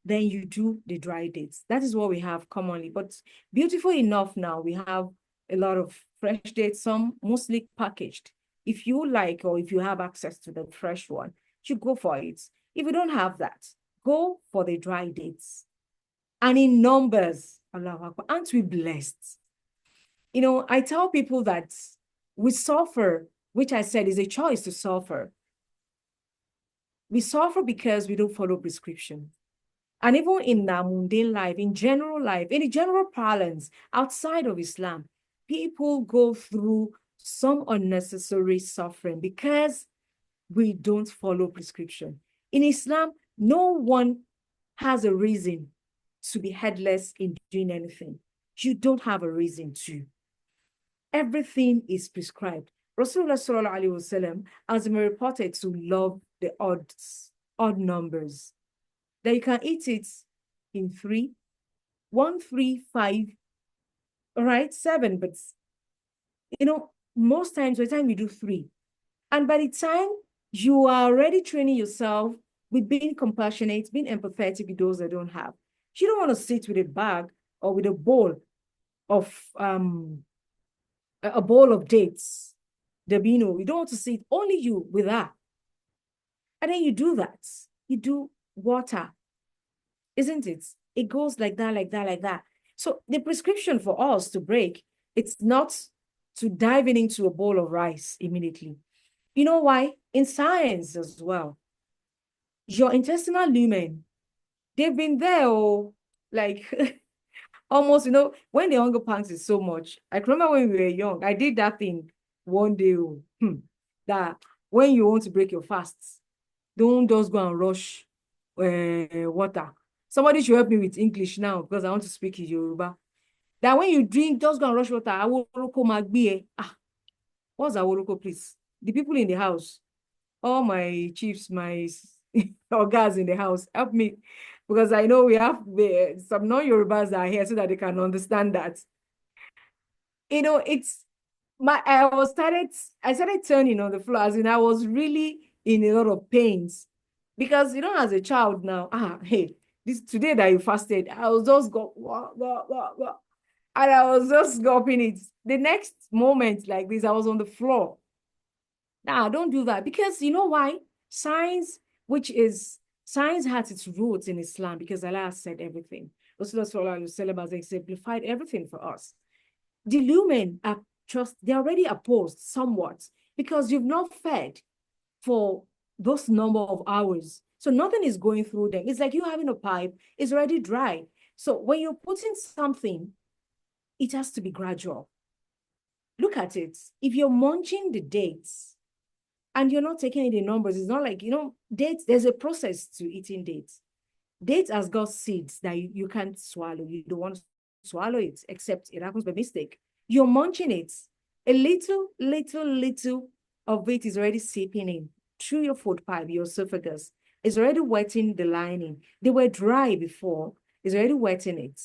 then you do the dry dates. That is what we have commonly. But beautiful enough now, we have a lot of fresh dates, some mostly packaged. If you like, or if you have access to the fresh one, you go for it. If you don't have that, go for the dry dates. And in numbers, Allahu Akbar, aren't we blessed? I tell people that we suffer, which I said is a choice to suffer. We suffer because we don't follow prescription. And even in our mundane life, in the general parlance, outside of Islam, people go through some unnecessary suffering because we don't follow prescription. In Islam, no one has a reason to be headless in doing anything. You don't have a reason to. Everything is prescribed. Rasulullah Sallallahu Alaihi Wasallam has been reported to love the odd numbers. That you can eat it in 3, 1, 3, 5, all right, 7, but most times by the time you do 3, and by the time you are already training yourself with being compassionate, being empathetic with those that don't have, you don't want to sit with a bag or with a bowl of dates, dabino. You don't want to sit only you with that. And then you do that. You do water, isn't it? It goes like that, like that, like that. So the prescription for us to break, it's not to dive into a bowl of rice immediately. You know why? In science as well, Your intestinal lumen, they've been there, like almost, when the hunger pangs is so much. I remember when we were young, I did that thing one day, that when you want to break your fasts, don't just go and rush water. Somebody should help me with English now because I want to speak in Yoruba. That when you drink, just go and rush water. Aworoko magbiye. What's Aworoko, please? The people in the house, all my chiefs, my guys in the house, help me. Because I know we have some non-Yorubas are here so that they can understand that. It's I started turning on the floor, as in I was really in a lot of pains. Because as a child now, hey, this today that you fasted, I was just and I was just gulping it. The next moment like this, I was on the floor. Nah, don't do that. Because you know why? Science, science has its roots in Islam because Allah has said everything. Rasulullah has exemplified everything for us. The lumen are they're already opposed somewhat because you've not fed for those number of hours. So nothing is going through them. It's like you having a pipe, it's already dry. So when you're putting something, it has to be gradual. Look at it. If you're munching the dates and you're not taking any numbers, it's not like, dates, there's a process to eating dates. Dates has got seeds that you can't swallow. You don't want to swallow it, except it happens by mistake. You're munching it. A little of it is already seeping in through your food pipe, your esophagus. It's already wetting the lining. They were dry before. It's already wetting it.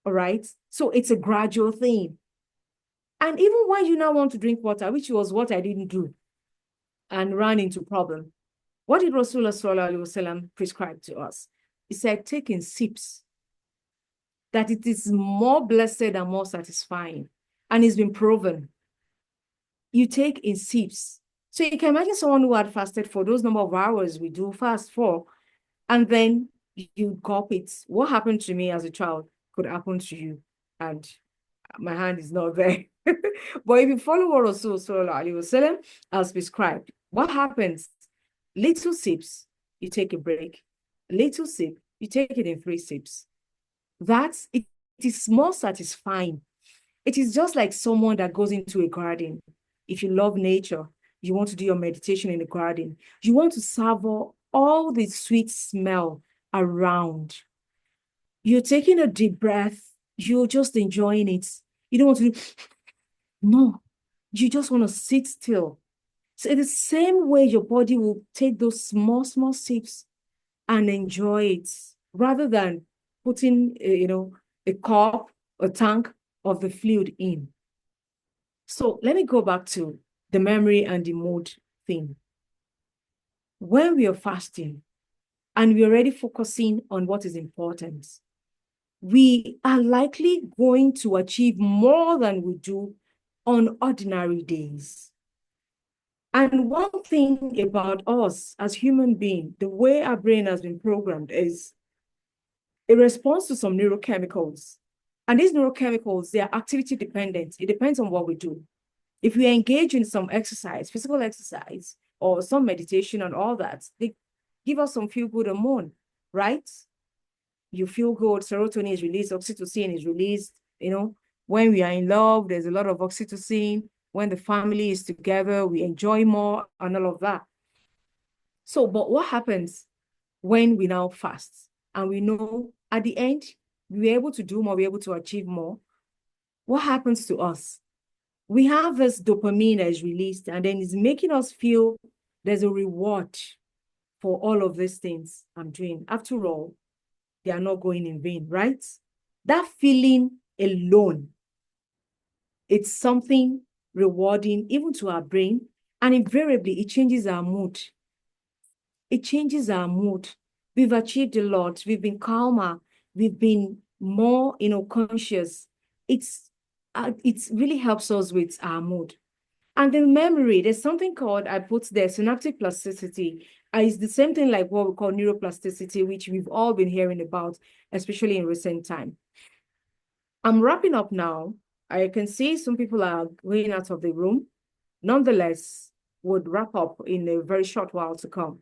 All right? So it's a gradual thing. And even when you now want to drink water, which was what I didn't do, and ran into problem, what did Rasulullah Sallallahu Alaihi Wasallam prescribe to us? He said, take in sips, that it is more blessed and more satisfying. And it's been proven. You take in sips. So you can imagine someone who had fasted for those number of hours we do fast for, and then you gulp it. What happened to me as a child could happen to you. And my hand is not there. But if you follow what Rasul Sallallahu Alaihi Wasallam has prescribed, what happens? Little sips, you take a break. Little sip, you take it in 3 sips. It is more satisfying. It is just like someone that goes into a garden. If you love nature, you want to do your meditation in the garden. You want to savor all the sweet smell around. You're taking a deep breath. You're just enjoying it. You don't want to do, no. You just want to sit still. So in the same way, your body will take those small sips and enjoy it rather than putting, a cup, a tank of the fluid in. So let me go back to the memory and the mood thing. When we are fasting and we're already focusing on what is important, we are likely going to achieve more than we do on ordinary days. And one thing about us as human beings, the way our brain has been programmed is it responds to some neurochemicals. And these neurochemicals, they are activity dependent. It depends on what we do. If we engage in some exercise, physical exercise, or some meditation and all that, they give us some feel-good hormone, right? You feel good, serotonin is released, oxytocin is released. When we are in love, there's a lot of oxytocin. When the family is together, we enjoy more and all of that. So, but what happens when we now fast and we know at the end, we're able to do more, we're able to achieve more? What happens to us? We have this dopamine that is released, and then it's making us feel there's a reward for all of these things I'm doing. After all, they are not going in vain, right? That feeling alone, it's something rewarding even to our brain, and invariably it changes our mood. It changes our mood. We've achieved a lot. We've been calmer. We've been more, conscious. It really helps us with our mood. And the memory, there's something called, I put there, synaptic plasticity. It's the same thing like what we call neuroplasticity, which we've all been hearing about, especially in recent time. I'm wrapping up now. I can see some people are going out of the room. Nonetheless, would wrap up in a very short while to come.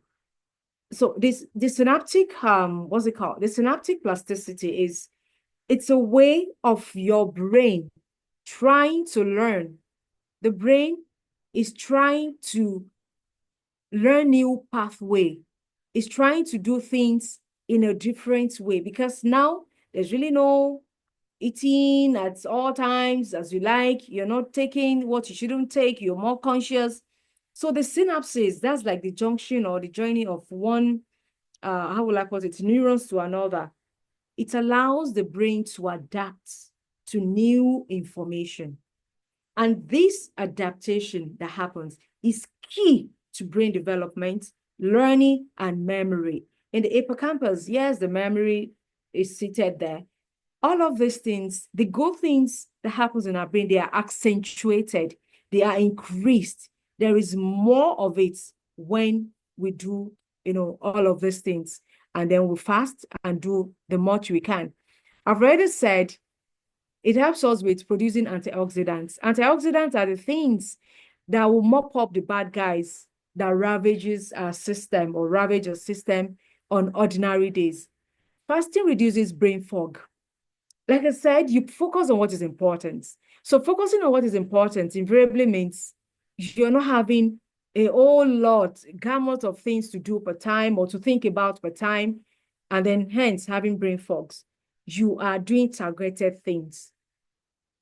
so the synaptic, what's it called? The synaptic plasticity is, it's a way of your brain trying to learn. The brain is trying to learn new pathway. It's trying to do things in a different way, because now there's really no eating at all times as you like. You're not taking what you shouldn't take. You're more conscious. So the synapses, that's like the junction or the joining of one, how will I put it, neurons to another. It allows the brain to adapt to new information. And this adaptation that happens is key to brain development, learning, and memory. In the hippocampus, yes, the memory is seated there. All of these things, the good things that happens in our brain, they are accentuated, they are increased. There is more of it when we do, all of these things. And then we fast and do the much we can. I've already said it helps us with producing antioxidants. Antioxidants are the things that will mop up the bad guys that ravages our system or ravage our system on ordinary days. Fasting reduces brain fog. Like I said, you focus on what is important. So focusing on what is important invariably means you're not having a whole gamut of things to do per time or to think about per time, and then hence having brain fogs. You are doing targeted things.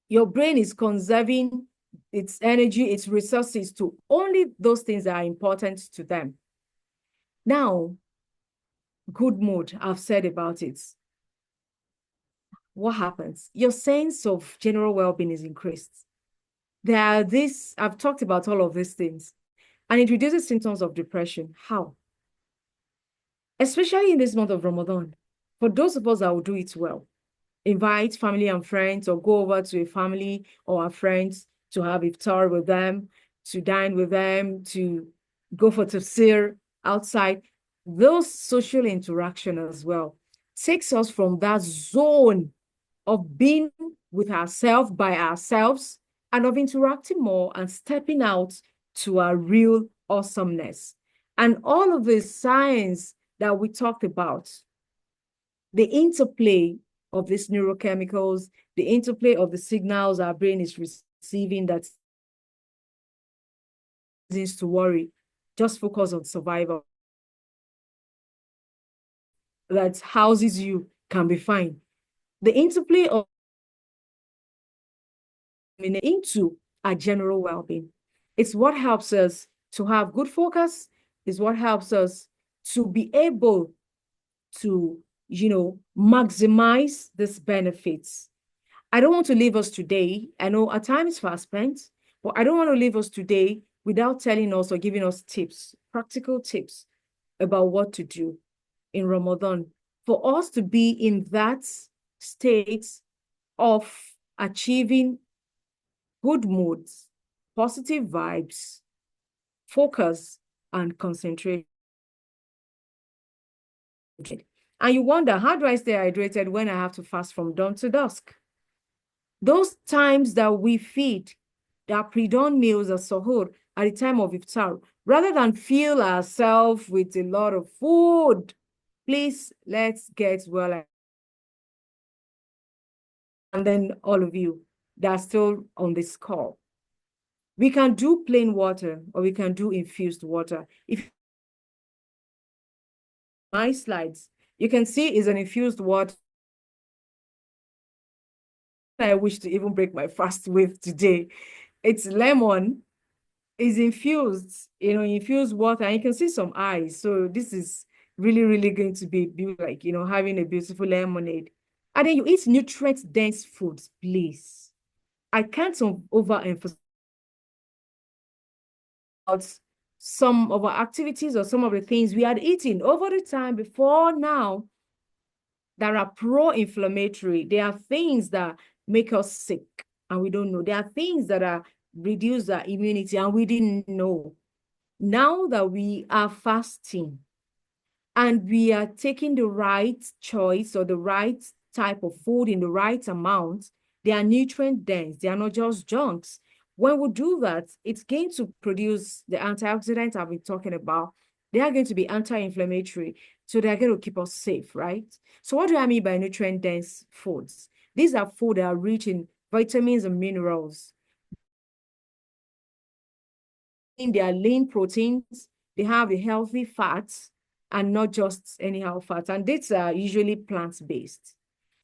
Your brain is conserving its energy, its resources to only those things that are important to them. Now, good mood, I've said about it. What happens? Your sense of general well-being is increased. There are this, I've talked about all of these things, and it reduces symptoms of depression. How? Especially in this month of Ramadan. For those of us that will do it well, invite family and friends or go over to a family or our friends to have iftar with them, to dine with them, to go for tafsir outside. Those social interaction as well takes us from that zone of being with ourselves, by ourselves, and of interacting more and stepping out to our real awesomeness. And all of the science that we talked about, the interplay of these neurochemicals, the interplay of the signals our brain is receiving that reasons to worry, just focus on survival. That houses you can be fine. The interplay of into our general well-being. It's what helps us to have good focus, is what helps us to be able to, maximize these benefits. I don't want to leave us today. I know our time is fast spent, but I don't want to leave us today without telling us or giving us tips, practical tips about what to do in Ramadan for us to be in that state of achieving good moods, positive vibes, focus, and concentration. And you wonder, how do I stay hydrated when I have to fast from dawn to dusk? Those times that we feed, that pre-dawn meals or suhoor at the time of iftar, rather than fill ourselves with a lot of food, please, let's get well. And then all of you that are still on this call, we can do plain water or we can do infused water. If my slides, you can see is an infused water I wish to even break my fast with today. It's lemon, is infused, infused water, and you can see some eyes. So this is really, really going to be like, having a beautiful lemonade. And then you eat nutrient-dense foods, please. I can't overemphasize some of our activities or some of the things we had eaten over the time before now that are pro-inflammatory. There are things that make us sick and we don't know. There are things that are reduce our immunity and we didn't know. Now that we are fasting and we are taking the right choice or the right type of food in the right amount, they are nutrient dense. They are not just junks. When we do that, it's going to produce the antioxidants I've been talking about. They are going to be anti-inflammatory. So they're going to keep us safe, right? So what do I mean by nutrient-dense foods? These are food that are rich in vitamins and minerals. They are lean proteins. They have the healthy fats and not just anyhow fats. And these are usually plant-based.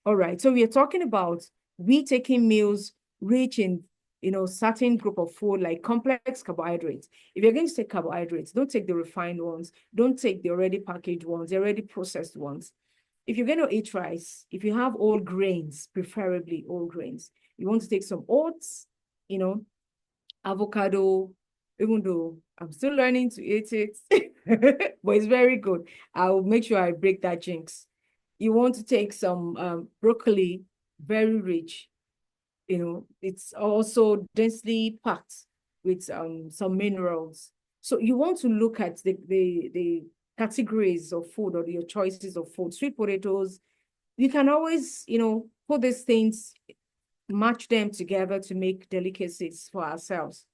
All right. So we are talking about we taking meals rich in, certain group of food like complex carbohydrates. If you're going to take carbohydrates, don't take the refined ones. Don't take the already packaged ones, the already processed ones. If you're going to eat rice, if you have all grains, preferably all grains, you want to take some oats, avocado, even though I'm still learning to eat it, but it's very good. I'll make sure I break that jinx. You want to take some broccoli, very rich. It's also densely packed with some minerals. So you want to look at the categories of food or your choices of food. Sweet potatoes, you can always, put these things, match them together to make delicacies for ourselves.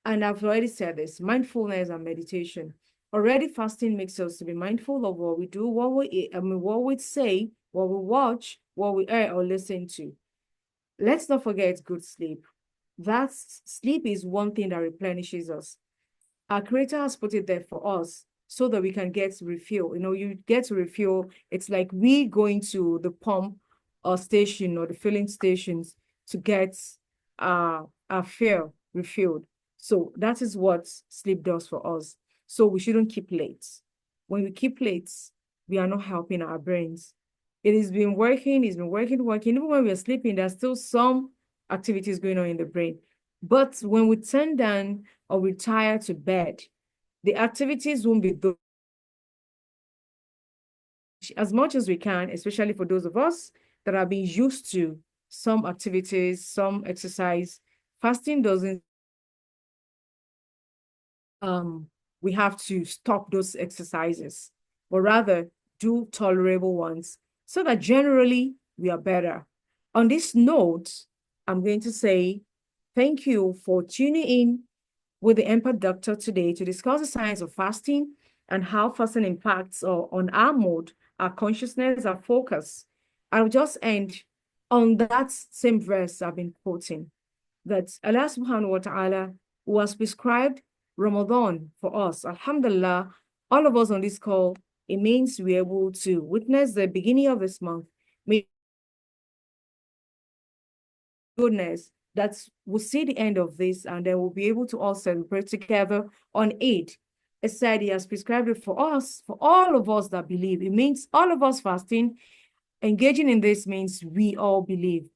And I've already said this, mindfulness and meditation. Already fasting makes us to be mindful of what we do, what we eat, what we say, what we watch, what we hear or listen to. Let's not forget good sleep. That sleep is one thing that replenishes us. Our creator has put it there for us so that we can get refuel. You get to refuel. It's like we going to the pump or station or the filling stations to get our fuel refilled. So that is what sleep does for us. So we shouldn't keep late. When we keep late, we are not helping our brains. It has been working, it's been working. Even when we're sleeping, there's still some activities going on in the brain. But when we turn down or retire to bed, the activities won't be those as much as we can, especially for those of us that are being used to some activities, some exercise. Fasting doesn't, we have to stop those exercises, but rather do tolerable ones so that generally we are better. On this note, I'm going to say thank you for tuning in with the Emperor Doctor today to discuss the science of fasting and how fasting impacts on our mood, our consciousness, our focus. I'll just end on that same verse I've been quoting, that Allah subhanahu wa ta'ala who has prescribed Ramadan for us. Alhamdulillah, all of us on this call, it means we're able to witness the beginning of this month. May goodness that we'll see the end of this and then we'll be able to all celebrate together on Eid. It said he has prescribed it for us, for all of us that believe. It means all of us fasting. Engaging in this means we all believe.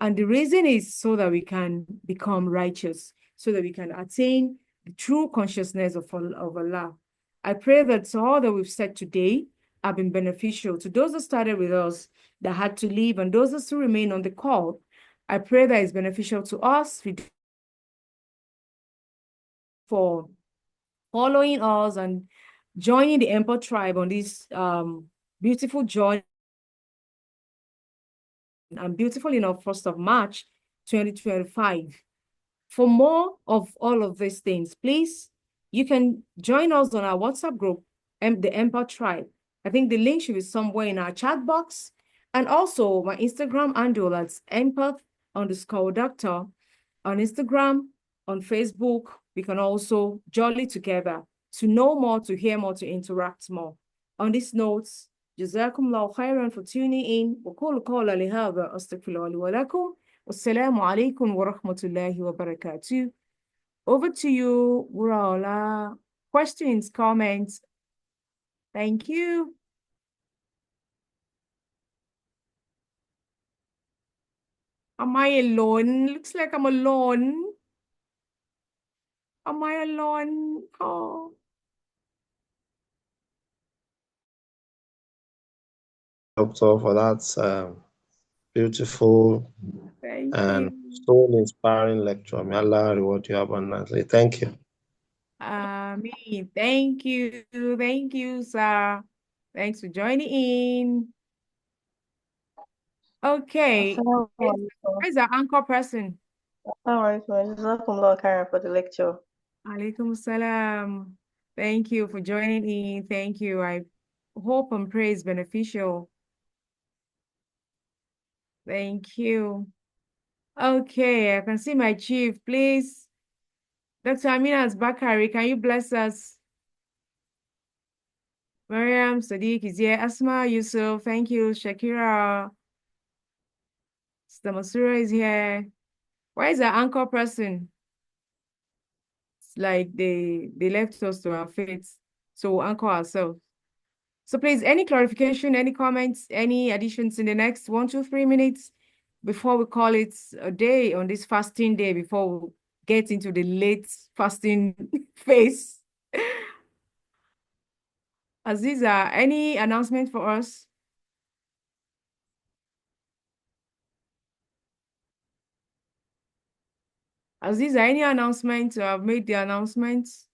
And the reason is so that we can become righteous, so that we can attain the true consciousness of Allah. I pray that all that we've said today have been beneficial to those that started with us, that had to leave, and those that still remain on the call. I pray that it's beneficial to us for following us and joining the Emperor tribe on this beautiful journey. And beautiful enough, 1st of March, 2025. For more of all of these things, please, you can join us on our WhatsApp group, the Emperor Tribe. I think the link should be somewhere in our chat box. And also my Instagram handle, that's empath_doctor on Instagram, on Facebook. We can also jolly together to know more, to hear more, to interact more. On these notes, جزاكم الله خيرا for tuning in. وقولوا قولي لهذا أستغفر الله لي ولكم. والسلام عليكم ورحمة الله وبركاته. Over to you, Wuraola. Questions, comments? Thank you. Am I alone? Looks like I'm alone. Am I alone? Oh. Doctor, for that beautiful Thank and you. soul-inspiring lecture. May Allah reward you abundantly. Thank you. Me. Thank you. Thank you, sir. Thanks for joining in. Okay. Where's our anchor person? All right, Jazakumullah khairan for the lecture. Alaikum salam. Thank you for joining in. Thank you. I hope and pray it's beneficial. Thank you. Okay, I can see my chief. Please, Dr. Aminat Bakari, can you bless us? Mariam Sadiq is here. Asma Yusuf, thank you. Shakira, Sister Masura is here. Why is our anchor person? It's like they left us to our fates. So we'll anchor ourselves. So please, any clarification, any comments, any additions in the next 1, 2, 3 minutes before we call it a day on this fasting day, before we get into the late fasting phase. Aziza, any announcement for us? Aziza, any announcement? I've made the announcements.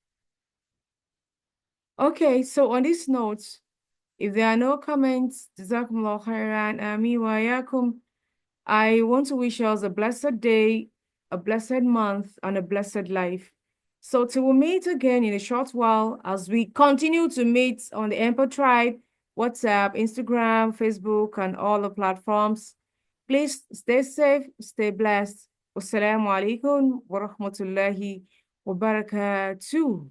Okay, so on this note, if there are no comments, Jazakumullah khairan, Ami wa yakum. I want to wish us a blessed day, a blessed month, and a blessed life. So till we meet again in a short while, as we continue to meet on the Emperor Tribe, WhatsApp, Instagram, Facebook, and all the platforms. Please stay safe, stay blessed. Wassalamu alaikum wa rahmatullahi wa barakatuh.